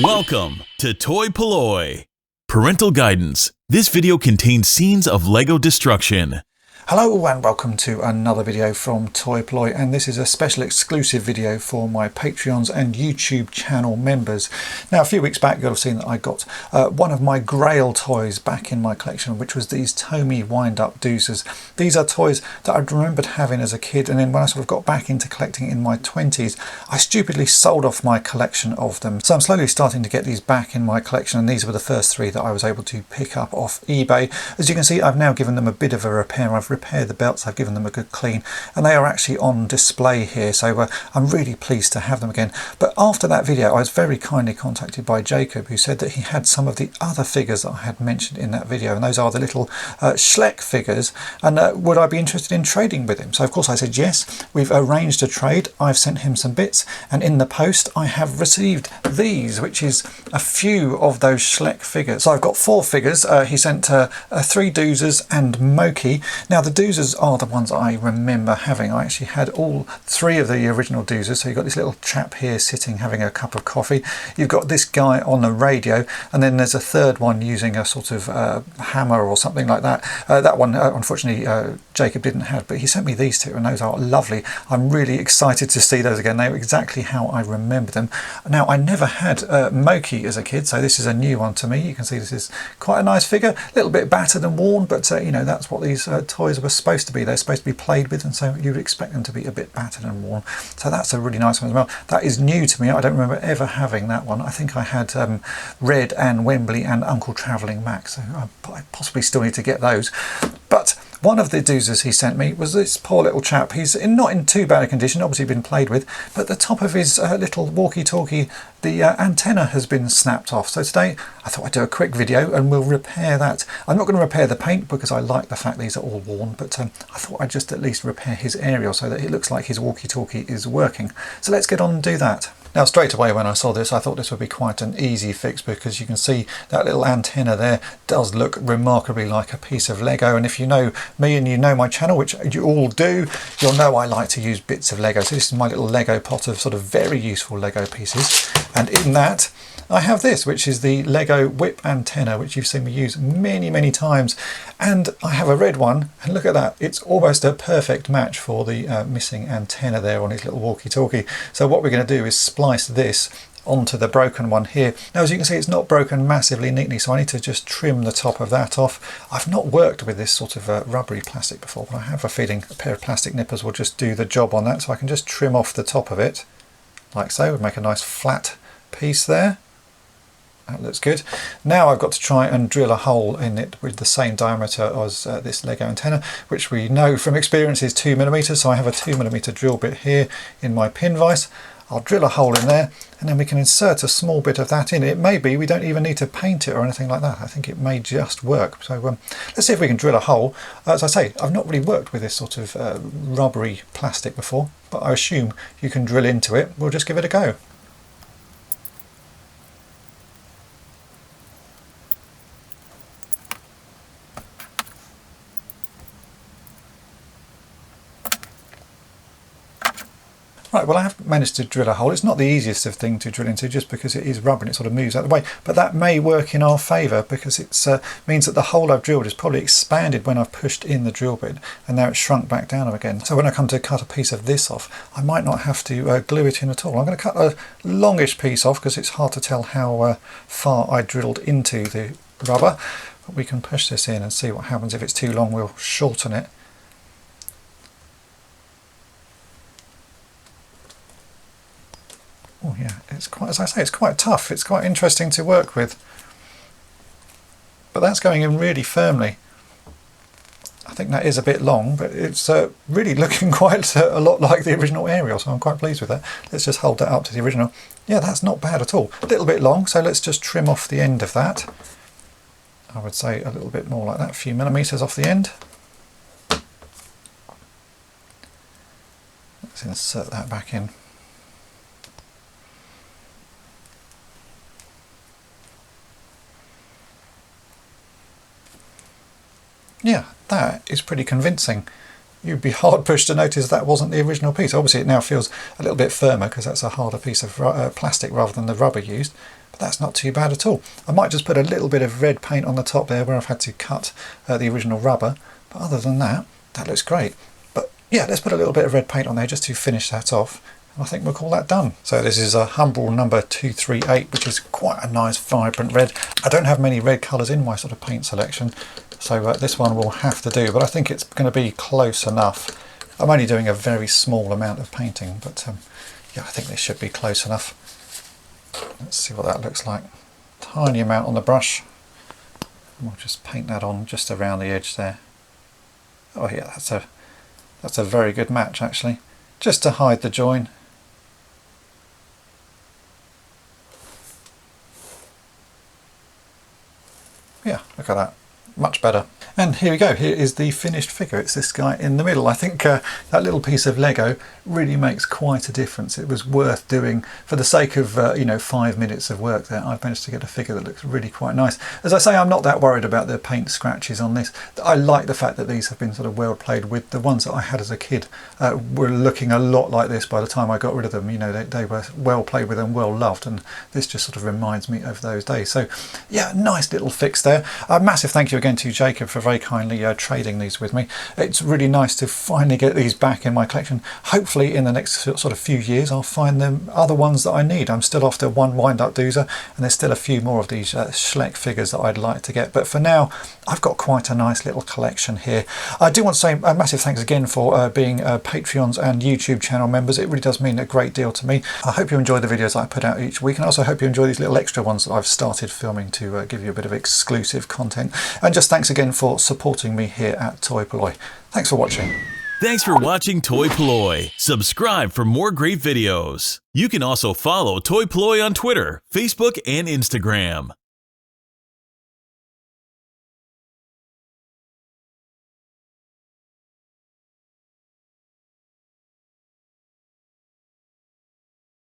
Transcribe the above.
Welcome to toy-polloi. Parental guidance. This video contains scenes of Lego destruction. Hello and welcome to another video from toy-polloi, and this is a special exclusive video for my Patreons and YouTube channel members. Now, a few weeks back you'll have seen that I got one of my grail toys back in my collection, which was these Tomy wind-up Doozers. These are toys that I remembered having as a kid, and then when I sort of got back into collecting in my 20s, I stupidly sold off my collection of them. So I'm slowly starting to get these back in my collection, and these were the first three that I was able to pick up off eBay. As you can see, I've now given them a bit of a repair. I've repaired the belts, I've given them a good clean, and they are actually on display here, so I'm really pleased to have them again. But after that video I was very kindly contacted by Jacob, who said that he had some of the other figures that I had mentioned in that video, and those are the little Schleich figures, and would I be interested in trading with him? So of course I said yes. We've arranged a trade. I've sent him some bits, and in the post I have received these, which is a few of those Schleich figures. So I've got 4 figures. He sent 3 Doozers and Moki. Now the Doozers are the ones I remember having. I actually had all 3 of the original Doozers. So you've got this little chap here sitting having a cup of coffee. You've got this guy on the radio, and then there's a third one using a sort of hammer or something like that. That one unfortunately Jacob didn't have, but he sent me these 2, and those are lovely. I'm really excited to see those again. They were exactly how I remember them. Now, I never had Moki as a kid, so this is a new one to me. You can see this is quite a nice figure, a little bit battered and worn, but you know, that's what these toys were supposed to be. They're supposed to be played with, and so you'd expect them to be a bit battered and worn. So that's a really nice one as well. That is new to me. I don't remember ever having that one. I think I had Red and Wembley and Uncle Travelling Max, so I possibly still need to get those. But one of the Doozers he sent me was this poor little chap. He's not in too bad a condition, obviously been played with, but the top of his little walkie-talkie, the antenna has been snapped off. So today I thought I'd do a quick video and we'll repair that. I'm not going to repair the paint because I like the fact these are all worn, but I thought I'd just at least repair his aerial so that it looks like his walkie-talkie is working. So let's get on and do that. Now, straight away when I saw this, I thought this would be quite an easy fix, because you can see that little antenna there does look remarkably like a piece of Lego. And if you know me and you know my channel, which you all do, you'll know I like to use bits of Lego. So this is my little Lego pot of sort of very useful Lego pieces. And in that, I have this, which is the Lego whip antenna, which you've seen me use many, many times. And I have a red one, and look at that. It's almost a perfect match for the missing antenna there on his little walkie-talkie. So what we're going to do is splice this onto the broken one here. Now, as you can see, it's not broken massively neatly, so I need to just trim the top of that off. I've not worked with this sort of rubbery plastic before, but I have a feeling a pair of plastic nippers will just do the job on that. So I can just trim off the top of it, like so, and make a nice flat piece there. That looks good. Now I've got to try and drill a hole in it with the same diameter as this Lego antenna, which we know from experience is 2mm. So I have a 2mm drill bit here in my pin vise. I'll drill a hole in there, and then we can insert a small bit of that in. It may be we don't even need to paint it or anything like that. I think it may just work. So let's see if we can drill a hole. As I say, I've not really worked with this sort of rubbery plastic before, but I assume you can drill into it. We'll just give it a go. Right, well, I have managed to drill a hole. It's not the easiest of thing to drill into, just because it is rubber and it sort of moves out of the way, but that may work in our favour, because it means that the hole I've drilled is probably expanded when I've pushed in the drill bit, and now it's shrunk back down again. So when I come to cut a piece of this off, I might not have to glue it in at all. I'm going to cut a longish piece off because it's hard to tell how far I drilled into the rubber, but we can push this in and see what happens. If it's too long, we'll shorten it. Oh yeah, it's quite, as I say, it's quite tough. It's quite interesting to work with. But that's going in really firmly. I think that is a bit long, but it's really looking quite a lot like the original aerial, so I'm quite pleased with that. Let's just hold that up to the original. Yeah, that's not bad at all. A little bit long, so let's just trim off the end of that. I would say a little bit more like that, a few millimetres off the end. Let's insert that back in. Yeah, that is pretty convincing. You'd be hard pushed to notice that wasn't the original piece. Obviously it now feels a little bit firmer because that's a harder piece of plastic rather than the rubber used, but that's not too bad at all. I might just put a little bit of red paint on the top there where I've had to cut the original rubber, but other than that, that looks great. But yeah, let's put a little bit of red paint on there just to finish that off. I think we'll call that done. So this is a Humble number 238, which is quite a nice vibrant red. I don't have many red colours in my sort of paint selection, so this one will have to do, but I think it's going to be close enough. I'm only doing a very small amount of painting, but yeah, I think this should be close enough. Let's see what that looks like. Tiny amount on the brush. We'll just paint that on just around the edge there. Oh yeah, that's a very good match actually. Just to hide the join. Yeah, look at that. Much better. And here we go. Here is the finished figure. It's this guy in the middle. I think that little piece of Lego really makes quite a difference. It was worth doing for the sake of 5 minutes of work there. I've managed to get a figure that looks really quite nice. As I say, I'm not that worried about the paint scratches on this. I like the fact that these have been sort of well played with. The ones that I had as a kid were looking a lot like this by the time I got rid of them. You know, they were well played with and well loved, and this just sort of reminds me of those days. So yeah, nice little fix there. A massive thank you again to Jacob for very kindly trading these with me. It's really nice to finally get these back in my collection. Hopefully in the next sort of few years I'll find them other ones that I need. I'm still after one wind-up Doozer, and there's still a few more of these Schleich figures that I'd like to get, but for now I've got quite a nice little collection here. I do want to say a massive thanks again for being Patreons and YouTube channel members. It really does mean a great deal to me. I hope you enjoy the videos I put out each week, and I also hope you enjoy these little extra ones that I've started filming to give you a bit of exclusive content. And just thanks again for supporting me here at toy-polloi. Thanks for watching. Thanks for watching toy-polloi. Subscribe for more great videos. You can also follow toy-polloi on Twitter, Facebook, and Instagram.